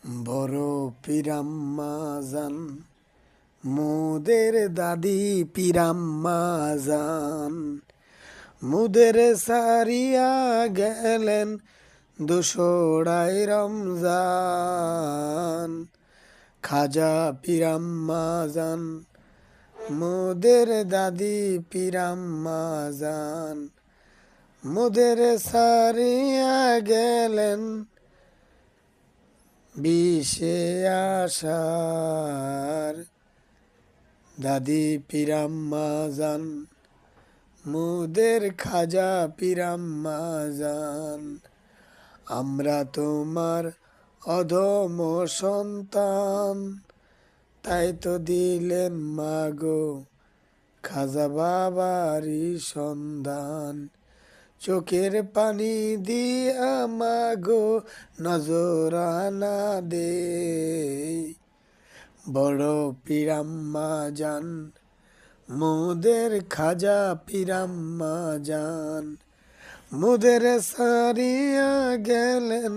বড় পিরাম্মা জান, মুদের দাদি পিরাম্মা জান, মুদের সারিয়া গেলেন দুশোড়াই রমজান। খাজা পিরাম্মা জান, মুদের দাদি পিরাম্মা জান, মুদের সারিয়া গেলেন বিশে আষাঢ়। দাদি পিরাম্মা জান, মুদের খাজা পিরাম্মা জান, আমরা তোমার অধম সন্তান, তাই তো দিলেন মাগো খাজা বাবারই সন্ধান। চোখের পানি দিয়া মাগো নজরানা দে, বড় পিরাম্মা জান, মুদের খাজা পিরাম্মা জান, মুদের সারিয়া গেলেন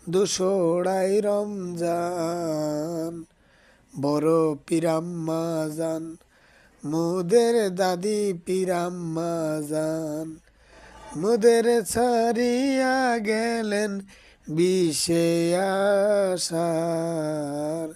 দুশোড়াই রমজান। বড় পিরাম্মা জান, মুদের দাদি পিরাম্মা জান, মুদের ছাড়িয়া গেলেন বিশে আষাঢ়।